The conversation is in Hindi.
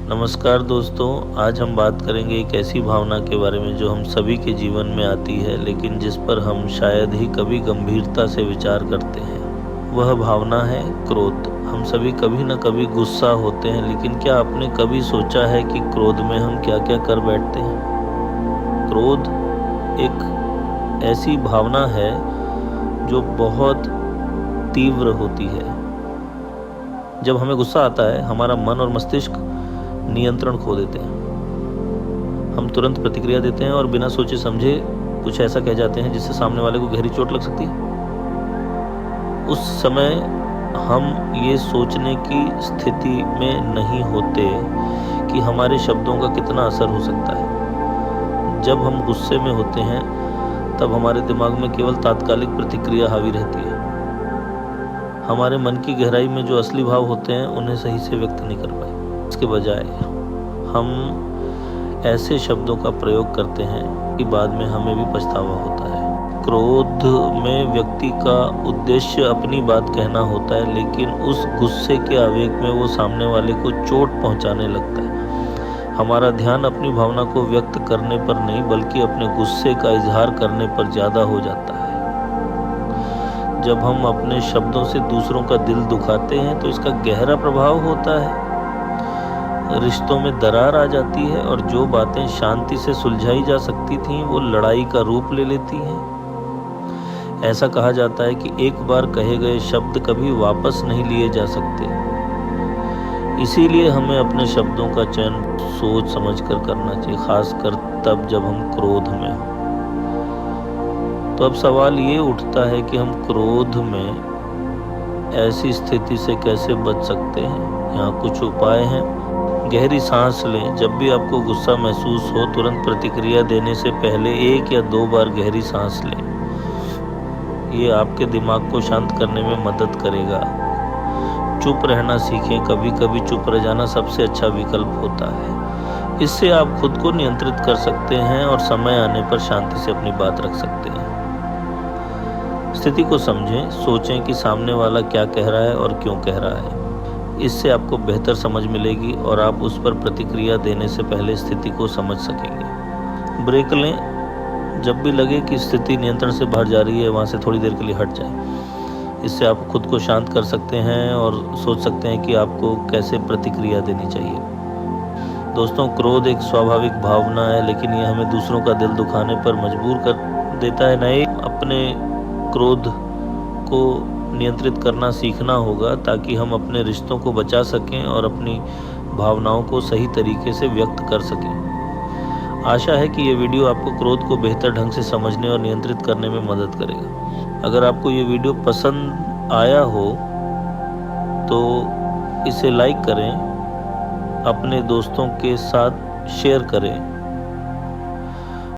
नमस्कार दोस्तों, आज हम बात करेंगे एक ऐसी भावना के बारे में जो हम सभी के जीवन में आती है, लेकिन जिस पर हम शायद ही कभी गंभीरता से विचार करते हैं। वह भावना है क्रोध। हम सभी कभी न कभी गुस्सा होते हैं, लेकिन क्या आपने कभी सोचा है कि क्रोध में हम क्या क्या कर बैठते हैं? क्रोध एक ऐसी भावना है जो बहुत तीव्र होती है। जब हमें गुस्सा आता है, हमारा मन और मस्तिष्क नियंत्रण खो देते हैं। हम तुरंत प्रतिक्रिया देते हैं और बिना सोचे समझे कुछ ऐसा कह जाते हैं जिससे सामने वाले को गहरी चोट लग सकती है। उस समय हम ये सोचने की स्थिति में नहीं होते कि हमारे शब्दों का कितना असर हो सकता है। जब हम गुस्से में होते हैं तब हमारे दिमाग में केवल तात्कालिक प्रतिक्रिया हावी रहती है। हमारे मन की गहराई में जो असली भाव होते हैं उन्हें सही से व्यक्त नहीं कर पाए। इसके बजाय हम ऐसे शब्दों का प्रयोग करते हैं कि बाद में हमें भी पछतावा होता है। क्रोध में व्यक्ति का उद्देश्य अपनी बात कहना होता है, लेकिन उस गुस्से के आवेग में वो सामने वाले को चोट पहुंचाने लगता है। हमारा ध्यान अपनी भावना को व्यक्त करने पर नहीं, बल्कि अपने गुस्से का इजहार करने पर ज़्यादा हो जाता है। जब हम अपने शब्दों से दूसरों का दिल दुखाते हैं तो इसका गहरा प्रभाव होता है। रिश्तों में दरार आ जाती है और जो बातें शांति से सुलझाई जा सकती थीं वो लड़ाई का रूप ले लेती हैं। ऐसा कहा जाता है कि एक बार कहे गए शब्द कभी वापस नहीं लिए जा सकते। इसीलिए हमें अपने शब्दों का चयन सोच समझकर करना चाहिए, खासकर तब जब हम क्रोध में हों। तो अब सवाल ये उठता है कि हम क्रोध में ऐसी स्थिति से कैसे बच सकते हैं। यहाँ कुछ उपाय हैं। गहरी सांस लें। जब भी आपको गुस्सा महसूस हो, तुरंत प्रतिक्रिया देने से पहले 1 या 2 बार गहरी सांस लें। ये आपके दिमाग को शांत करने में मदद करेगा। चुप रहना सीखें। कभी कभी चुप रह जाना सबसे अच्छा विकल्प होता है। इससे आप खुद को नियंत्रित कर सकते हैं और समय आने पर शांति से अपनी बात रख सकते हैं। स्थिति को समझें, सोचें कि सामने वाला क्या कह रहा है और क्यों कह रहा है। इससे आपको बेहतर समझ मिलेगी और आप उस पर प्रतिक्रिया देने से पहले स्थिति को समझ सकेंगे। ब्रेक लें। जब भी लगे कि स्थिति नियंत्रण से बाहर जा रही है, वहाँ से थोड़ी देर के लिए हट जाएं। इससे आप खुद को शांत कर सकते हैं और सोच सकते हैं कि आपको कैसे प्रतिक्रिया देनी चाहिए। दोस्तों, क्रोध एक स्वाभाविक भावना है, लेकिन ये हमें दूसरों का दिल दुखाने पर मजबूर कर देता है। नहीं, अपने क्रोध को नियंत्रित करना सीखना होगा ताकि हम अपने रिश्तों को बचा सकें और अपनी भावनाओं को सही तरीके से व्यक्त कर सकें। आशा है कि ये वीडियो आपको क्रोध को बेहतर ढंग से समझने और नियंत्रित करने में मदद करेगा। अगर आपको ये वीडियो पसंद आया हो तो इसे लाइक करें, अपने दोस्तों के साथ शेयर करें